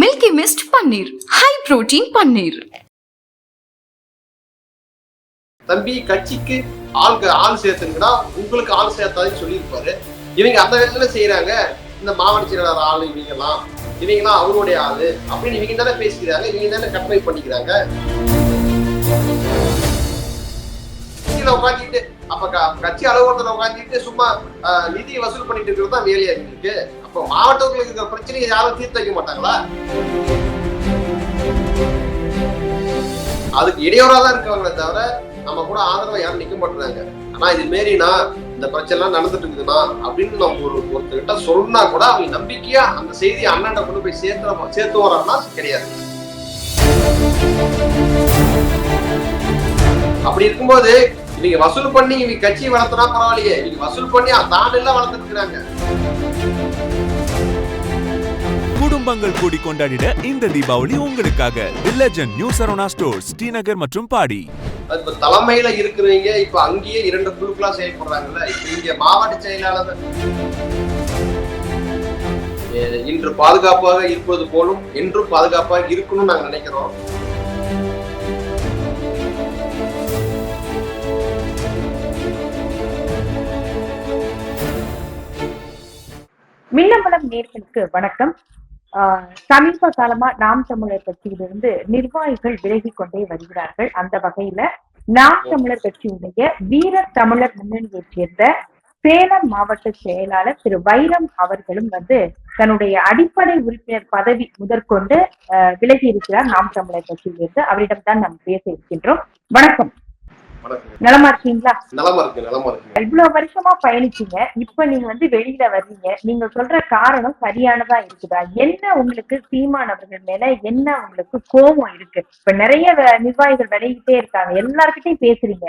Milky mist பன்னீர், high protein பன்னீர். தம்பி கட்சிக்கு ஆள் சேர்த்துங்கன்னா உங்களுக்கு ஆள் சேர்த்தாதுன்னு சொல்லியிருப்பாரு. இவங்க அந்த விதத்துல செய்யறாங்க. இந்த மாவட்ட செயலாளர் ஆளு இவங்கெல்லாம் அவருடைய ஆளு அப்படின்னு இவங்க தானே பேசிக்கிறாங்க. இவங்க தானே கற்பனை பண்ணிக்கிறாங்க. உட்காந்துட்டு அப்ப கட்சி அலுவலகத்துல உட்காந்துட்டு சும்மா நிதி வசூல் பண்ணிட்டு இருக்கிறது தான் வேலையா இருக்கு. அப்ப மாவட்டங்களுக்கு இருக்கிற பிரச்சனையை யாரும் தீர்த்து வைக்க மாட்டாங்களா? அதுக்கு இடையூறா தான் இருக்காங்களே தவிர நம்ம கூட ஆதரவா யாரும் நிக்க மாட்டாங்க. ஆனா இது மாரினா இந்த பிரச்சனை எல்லாம் நடந்துட்டு இருக்குதுன்னா அப்படின்னு நம்ம ஒருத்தர்கிட்ட சொன்னா கூட அவங்க நம்பிக்கையா அந்த செய்தியை அண்ணன் கொண்டு போய் சேர்த்து வராங்கன்னா கிடையாது. அப்படி இருக்கும்போது இவங்க வசூல் பண்ணி இவங்க கட்சியை வளர்த்தனா பரவாயில்லையே, இவங்க வசூல் பண்ணி தான் எல்லாம் வளர்த்துட்டு இருக்காங்க. குடும்பங்கள் கூடி கொண்டாடிட இந்த தீபாவளி உங்களுக்காக the legend new Saravana stores, Srinagar மற்றும் பாடி. இப்ப தலைமையில இருக்கிறவங்க இப்ப அங்கேயே 2 குழுக்களா செயல்படுறாங்கல்ல. இப்ப இங்க மாவட்ட செயலாளர் இன்று பாதுகாப்பாக இருப்பது போலும் என்றும் பாதுகாப்பாக இருக்கணும்னு நாங்க நினைக்கிறோம். மின்னம்பலம் நேர்களுக்கு வணக்கம். சமீப காலமா நாம் தமிழர் கட்சியிலிருந்து நிர்வாகிகள் விலகி கொண்டே வருகிறார்கள். அந்த வகையில நாம் தமிழர் கட்சியுடைய வீர தமிழர் முன்னணியைச் சேர்ந்த சேலம் மாவட்ட செயலாளர் திரு வைரம் அவர்களும் தன்னுடைய அடிப்படை உறுப்பினர் பதவி முதற்கொண்டு விலகி இருக்கிறார் நாம் தமிழர் கட்சியிலிருந்து. அவரிடம்தான் நாம் பேச இருக்கின்றோம். வணக்கம். நலமா இருக்கீங்களா? இவ்வளவு வருஷமா பயணிச்சீங்க, இப்ப நீங்க வெளியில வர்றீங்க. நீங்க சொல்ற காரணம் சரியானதா இருக்குதா? என்ன உங்களுக்கு சீமான் அவர்கள் மேல என்ன உங்களுக்கு கோபம் இருக்கு? இப்ப நிறைய நிர்வாகிகள் விலகிட்டே இருக்காங்க, எல்லார்கிட்டையும் பேசுறீங்க.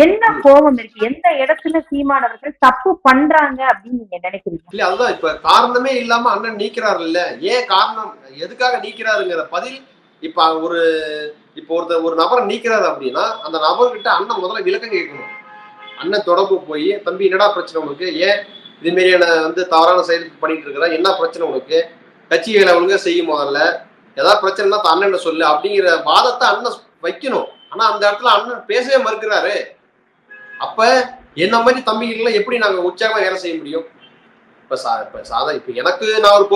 என்ன கோபம் இருக்கு? எந்த இடத்துல சீமான் அவர்கள் தப்பு பண்றாங்க அப்படின்னு நீங்க நினைக்கிறீங்க? இல்ல அதுதான் இப்ப காரணமே இல்லாம அண்ணன் நீக்கிறாரு இல்ல. ஏன் காரணம், எதுக்காக நீக்கிறாருங்கிற பதில் இப்ப ஒரு நபரை நீக்கிறாரு அப்படின்னா அந்த நபர்கிட்ட அண்ணன் முதல்ல விளக்கம் கேட்கணும். அண்ணன் தொடர்பு போய், தம்பி என்னடா பிரச்சனை உனக்கு, ஏன் இது மாதிரியான தவறான செயல் பண்ணிட்டு இருக்கிற, என்ன பிரச்சனை உனக்கு, கட்சிகளை ஒழுங்கா செய்யும், முதல்ல ஏதாவது பிரச்சனைனா அண்ணன் சொல்லு அப்படிங்கிற வாதத்தை அண்ணன் வைக்கணும். ஆனா அந்த இடத்துல அண்ணன் பேசவே மறுக்கிறாரு. அப்ப என்ன மாதிரி தம்பிகள்லாம் எப்படி நாங்க உற்சாகமா வேலை செய்ய முடியும்? இப்ப எனக்கு நான் ஒரு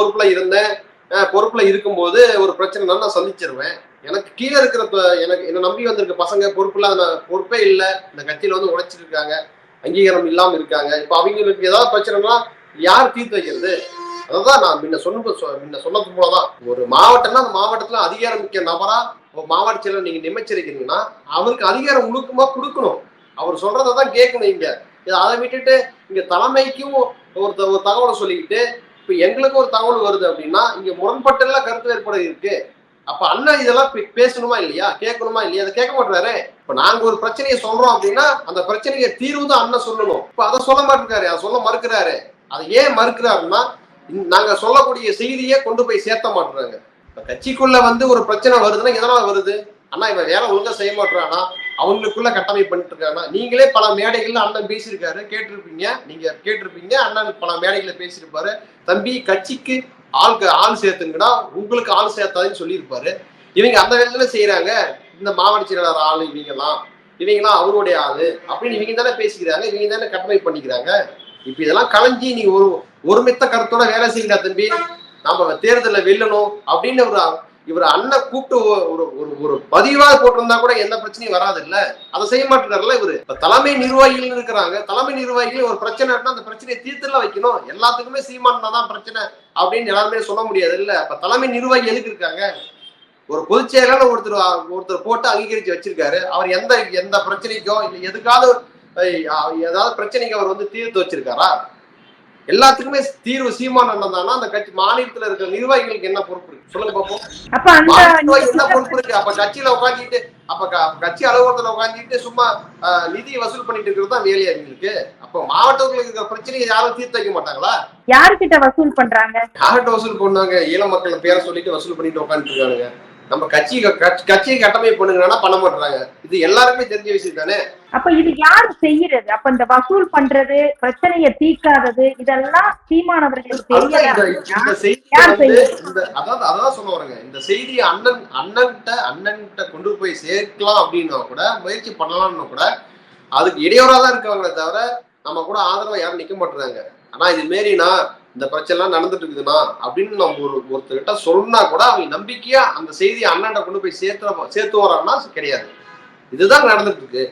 பொறுப்புல இருக்கும்போது ஒரு பிரச்சனை நான் சந்திச்சிருவேன். எனக்கு கீழே இருக்கிற என்ன நம்பி வந்திருக்க பசங்க பொறுப்பே இல்லை, இந்த கட்சியில உழைச்சிட்டு இருக்காங்க, அங்கீகாரம் இல்லாம இருக்காங்க. இப்ப அவங்களுக்கு ஏதாவது பிரச்சனைனா யார் தீர்த்து வைக்கிறது? அதான் நான் முன்ன சொன்னது போலதான், ஒரு மாவட்டம்னா அந்த மாவட்டத்துல அதிகாரம் மிக்க நபரா மாவட்ட செயலர் நீங்க நியமிச்சிருக்கீங்கன்னா அவருக்கு அதிகாரம் முழுக்கமா கொடுக்கணும். அவர் சொல்றதான் கேட்கணும். இங்க அதை விட்டுட்டு இங்க தலைமைக்கும் ஒரு தகவலை சொல்லிக்கிட்டு இப்ப எங்களுக்கு ஒரு தகவல் வருது அப்படின்னா இங்க முரண்பட்டெல்லாம் கருத்து வேறுபாடு இருக்கு. அப்ப அண்ணன் இதெல்லாம் பேசணுமா இல்லையா, கேட்கணுமா இல்லையா? அதை கேட்க மாட்டாரு. இப்ப நாங்க ஒரு பிரச்சனையை சொல்றோம் அப்படின்னா அந்த பிரச்சனையை தீர்வு தான் அண்ணன் சொல்லணும். இப்ப அதை சொல்ல மாட்டேங்கிறாரு, அதை சொல்ல மறுக்கிறாரு. அதை ஏன் மறுக்கிறாருன்னா நாங்க சொல்லக்கூடிய செய்தியை கொண்டு போய் சேர்த்த மாட்டுறாங்க. இப்ப கட்சிக்குள்ள ஒரு பிரச்சனை வருதுன்னா எதனால வருது? அண்ணா இவன் வேலை ஒழுங்கா செய்ய மாட்டானா, அவங்களுக்குள்ள கட்டமைப்பு பண்ணிட்டு இருக்காங்க. நீங்களே பல மேடைகள்ல அண்ணன் பேசியிருக்காரு, கேட்டிருப்பீங்க. அண்ணன் பல மேடைகள்ல பேசியிருப்பாரு. தம்பி கட்சிக்கு ஆள் சேர்த்துங்கன்னா உங்களுக்கு ஆள் சேர்த்தாதுன்னு சொல்லியிருப்பாரு. இவங்க அந்த விதத்துல செய்யறாங்க. இந்த மாவட்ட செயலாளர் ஆளு இவங்கெல்லாம் அவருடைய ஆளு அப்படின்னு இவங்க தானே பேசிக்கிறாங்க, இவங்க தானே கட்டமைப்பு பண்ணிக்கிறாங்க. இப்ப இதெல்லாம் கலைஞ்சி நீங்க ஒருமித்த கருத்தோட வேலை செய்யுங்க தம்பி, நாம தேர்தலில் வெல்லணும் அப்படின்னு இவர் அண்ணன் கூப்பிட்டு ஒரு பதிவாக போட்டிருந்தா கூட எந்த பிரச்சனையும் வராது இல்ல. அதை செய்ய மாட்டேங்கிறாருல்ல இவரு. இப்ப தலைமை நிர்வாகிகள் இருக்கிறாங்க, தலைமை நிர்வாகிகள் ஒரு பிரச்சனை அந்த பிரச்சனையை தீர்த்துலாம் வைக்கணும். எல்லாத்துக்குமே சீமான் தான் பிரச்சனை அப்படின்னு எல்லாருமே சொல்ல முடியாது இல்ல. அப்ப தலைமை நிர்வாகி எதுக்கு இருக்காங்க? ஒரு பொதுச் செயலாளர் ஒருத்தர் போட்டு அங்கீகரிச்சு வச்சிருக்காரு. அவர் எந்த பிரச்சனைக்கோ இல்ல எதுக்காவது ஏதாவது பிரச்சனைக்கு அவர் தீர்த்து வச்சிருக்காரா? எல்லாத்துக்குமே தீர்வு சீமான் அண்ணன் தானா? அந்த கட்சி மாநிலத்துல இருக்கிற நிர்வாகிகளுக்கு என்ன பொறுப்பு இருக்கு சொல்லுங்க பாப்போம். என்ன பொறுப்பு இருக்கு? அப்ப கட்சியில உட்காந்துட்டு கட்சி அலுவலகத்துல உட்காந்துட்டு சும்மா நிதி வசூல் பண்ணிட்டு இருக்கிறது தான் வேலையா இருக்கு. அப்ப மாவட்டங்களுக்கு இருக்கிற பிரச்சனையை யாரும் தீர்த்து வைக்க மாட்டாங்களா? யாருக்கிட்ட வசூல் பண்றாங்க? யார்கிட்ட வசூல் பண்ணாங்க? ஈழ மக்கள் பேரை சொல்லிட்டு வசூல் பண்ணிட்டு உட்காந்துட்டு இருக்காங்க. நம்ம கட்சியை கட்டமைப்பு பண்ணுங்கன்னா பண்ண மாட்டாங்க. இது எல்லாருக்குமே தெரிஞ்ச விஷயம் தானே. அப்ப இது யாரு செய்யறது? அப்ப இந்த வசூல் பண்றது, பிரச்சனையை தீர்க்காதது, இதெல்லாம் சீமானவர்களுக்கு அதான் சொல்ல வரேங்க. இந்த செய்தியை அண்ணன்கிட்ட கொண்டு போய் சேர்க்கலாம் அப்படின்னா கூட, முயற்சி பண்ணலாம்னு கூட அதுக்கு இடையூறா தான் இருக்காங்களே தவிர நம்ம கூட ஆதரவா யாரும் நிக்க மாட்டாங்க. ஆனா இது மாரினா இந்த பிரச்சனை எல்லாம் நடந்துட்டு இருக்குதுன்னா அப்படின்னு நம்ம ஒருத்தர்கிட்ட சொன்னா கூட அவங்க நம்பிக்கையா அந்த செய்தியை அண்ணன்ட்ட கொண்டு போய் சேர்த்து வராங்கன்னா கிடையாது. இதுதான் நடந்துட்டு இருக்கு.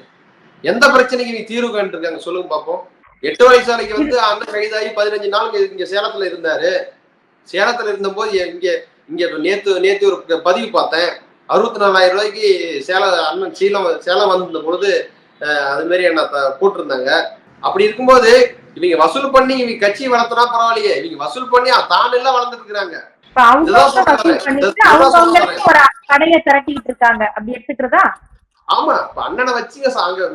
எந்த பிரச்சனைக்கு நீ தீர்வு கண்டு இருக்காங்க சொல்லுங்க பாப்போம். 8 வயசாலைக்கு வந்து அண்ணன் கைதாகி 15 நாள் இங்க சேலத்துல இருந்தாரு. சேலத்துல இருந்த போது இங்க நேத்து ஒரு பதிவு பார்த்தேன். 64,000 ரூபாய்க்கு அண்ணன் சேலம் வந்திருந்த பொழுது அது மாதிரி என்ன போட்டிருந்தாங்க. அப்படி இருக்கும்போது இவங்க வசூல் பண்ணி இவங்க கட்சி வளர்த்தனா பரவாயில்லையே, இவங்க வசூல் பண்ணி தான் எல்லாம் வளர்ந்துட்டு இருக்கிறாங்க. கடையை திரட்டிட்டு இருக்காங்க. அப்படி எடுத்துக்கிறதா? ஆமா, இப்ப அண்ணனை வச்சு அங்க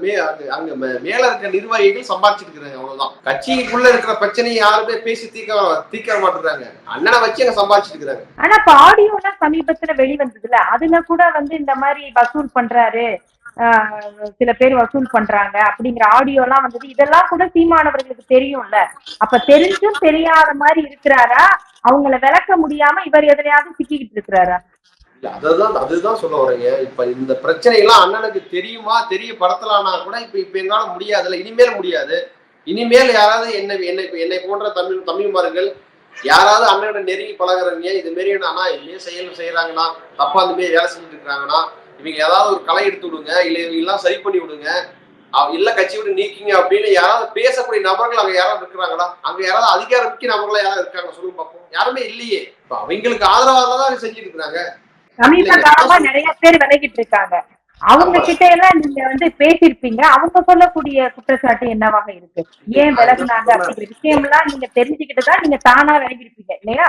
மேல இருக்க நிர்வாகிகள் சம்பாதிச்சுட்டு இருக்காங்க. அவ்வளவுதான். கட்சிக்குள்ள இருக்கிற பிரச்சனையை யாருமே பேசி தீர்க்க மாட்டுறாங்க. அண்ணனை வச்சு அங்க சம்பாதிச்சுட்டு இருக்காங்க. ஆனா இப்ப ஆடியோ எல்லாம் சமீபத்துல வெளிவந்ததுல அதுல கூட வந்து இந்த மாதிரி வசூல் பண்றாரு, சில பேர் வசூல் பண்றாங்க அப்படிங்கிற ஆடியோ எல்லாம் வந்தது. இதெல்லாம் கூட சீமானவர்களுக்கு தெரியும்ல. அப்ப தெரிஞ்சும் தெரியாத மாதிரி இருக்கிறாரா? அவங்களை விளக்க முடியாம இவர் எதுலையாவது சிக்கிக்கிட்டு இருக்கிறாரா? அதுதான் சொல்ல வரீங்க. இப்ப இந்த பிரச்சனை எல்லாம் அண்ணனுக்கு தெரியுமா, தெரியப்படுத்தலாம்னா கூட இப்ப எங்களால முடியாதுல்ல. இனிமேல் முடியாது. இனிமேல் யாராவது என்னை போன்ற தமிழ்மார்கள் யாராவது அண்ணனோட நெருங்கி பழகுறவங்க இது மாரி ஆனா இல்லையே செய்யறாங்கன்னா, தப்பா அந்த மாரி வேலை செஞ்சுட்டு இருக்காங்கன்னா இவங்க ஏதாவது ஒரு களை எடுத்து விடுங்க, இல்ல இவங்க எல்லாம் சரி பண்ணி விடுங்க, இல்ல கட்சி விட்டு நீக்கிங்க அப்படின்னு யாராவது பேசக்கூடிய நபர்கள் அங்க யாராவது இருக்கிறாங்களா? அங்க யாராவது அதிகாரமிக்க நபர்களா யாராவது இருக்காங்க சொல்லுங்க பார்ப்போம். யாருமே இல்லையே. இப்ப அவங்களுக்கு ஆதரவாக தான் செஞ்சுட்டு இருக்காங்க. சமீப காலமா நிறைய பேர் விலகிட்டு இருக்காங்க. அவங்க கிட்ட எல்லாம் நீங்க வந்து பேசிருப்பீங்க. அவங்க சொல்லக்கூடிய குற்றச்சாட்டு என்னவாக இருக்கு? ஏன் விலகுனாங்க அப்படிங்கிற விஷயம் எல்லாம் நீங்க தெரிஞ்சுக்கிட்டுதான் நீங்க தானா விலகிருப்பீங்க இல்லையா?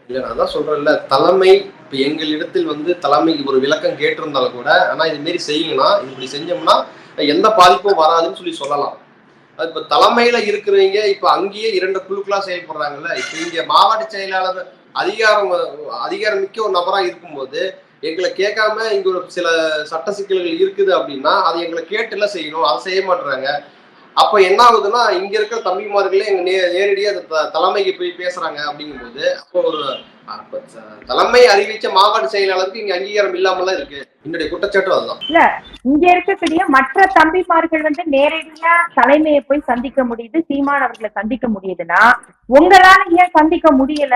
இல்ல, நான் தான் சொல்றேன்ல, தலைமை இப்ப எங்களிடத்தில் வந்து தலைமைக்கு ஒரு விளக்கம் கேட்டிருந்தாலும் கூட, ஆனா இது மாரி செய்யுங்கன்னா, இப்படி செஞ்சோம்னா எந்த பாதிப்பும் வராதுன்னு சொல்லலாம். அது இப்ப தலைமையில இருக்கிறவங்க இப்ப அங்கேயே 2 குழுக்களா செயல்படுறாங்கல்ல. இப்ப இங்க மாவட்ட செயலாளர் அதிகாரம் மிக்க ஒரு நபரா இருக்கும்போது எங்களை கேட்காம இங்க ஒரு சில சட்ட சிக்கல்கள் இருக்குது அப்படின்னா அதை எங்களை கேட்டுல செய்யணும். அதை செய்ய மாட்டுறாங்க. அப்ப என்ன ஆகுதுன்னா, இங்க இருக்கிற தம்பிமார்களே எங்க நேரடியா தலைமைக்கு போய் பேசுறாங்க. அப்படிங்கும்போது அப்போ ஒரு தலைமை அறிவிச்ச மாவட்ட செயலாளருக்கு இங்க அங்கீகாரம் இல்லாமலாம் இருக்கு. என்னுடைய குற்றச்சாட்டு அதுதான். இல்ல, இங்க இருக்கக்கூடிய மற்ற தம்பிமார்கள் வந்து நேரடியா தலைமையை போய் சந்திக்க முடியுது, சீமான் அவர்களை சந்திக்க முடியுதுன்னா உங்களால ஏன் சந்திக்க முடியல?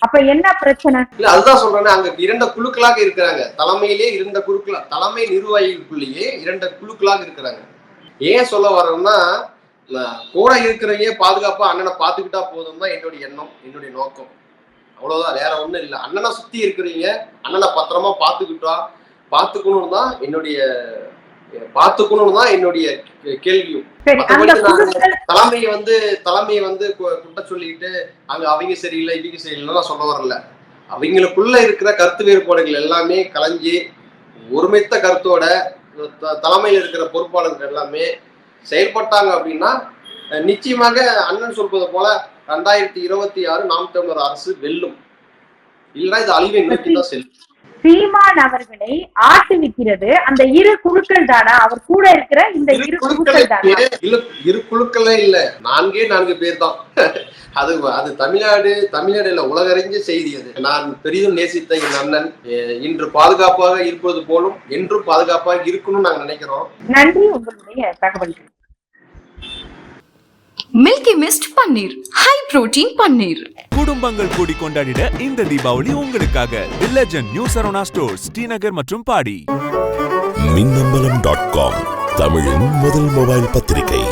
அப்ப என்ன பிரச்சனை? இல்ல, அதுதான் சொல்றேன். அங்க 2 குழுக்களாக இருக்கிறாங்க. தலைமையிலே 2 குழுக்களா, தலைமை நிர்வாகிகளுக்குள்ளேயே 2 குழுக்களாக இருக்கிறாங்க. ஏன் சொல்ல வர்றேன்னா, கூட இருக்கிறவங்க பாதுகாப்பா அண்ணனை பாத்துக்கிட்டா போதும் தான் என்னுடைய எண்ணம், என்னுடைய நோக்கம். அவ்வளவுதான், வேற ஒண்ணும் இல்லை. அண்ணனை சுத்தி இருக்கிறீங்க, அண்ணனை பத்திரமா பாத்துக்கணும் தான் என்னுடைய கேள்வியும். தலைமையை வந்து குட்ட சொல்லிக்கிட்டு அங்க அவங்க சரியில்லை இவங்க சரியில்லைன்னு சொல்ல வரல. அவங்களுக்குள்ள இருக்கிற கருத்து வேறுபாடுகள் எல்லாமே கலைஞ்சி ஒருமித்த கருத்தோட தலைமையில் இருக்கிற பொறுப்பாளர்கள் எல்லாமே செயல்பட்டாங்க அப்படின்னா நிச்சயமாக அண்ணன் சொல்வது போல 2026 நாம் தமிழர் அரசு வெல்லும். இல்லைன்னா இது அழிவை நோக்கி தான் செல்லும். சீமான் அவர்களை ஆட்டுவிக்கிறது அந்த 2 குழுக்கள் தானா? அவர் கூட இருக்கிற இந்த 2 குழுக்கள் தானா? இல்ல, 2 குழுக்களே இல்ல, 4 பேர் தான். அது தமிழ்நாடு இல்ல, உலகறிஞ்ச செய்தி. அது நான் பெரிதும் நேசித்த என் அண்ணன் இன்று பாதுகாப்பாக இருப்பது போலும் என்றும் பாதுகாப்பாக இருக்கணும்னு நாங்க நினைக்கிறோம். நன்றி உங்களுடைய தகவல்கள். மில்கி மிஸ்ட் பன்னீர், ஹை புரோட்டீன் பன்னீர். குடும்பங்கள் கூடி கொண்டாடிட இந்த தீபாவளி உங்களுக்காக தி legend new Saravana stores, Srinagar மற்றும் பாடி. மின்னம்பலம்.com, தமிழின் முதல் மொபைல் பத்திரிகை.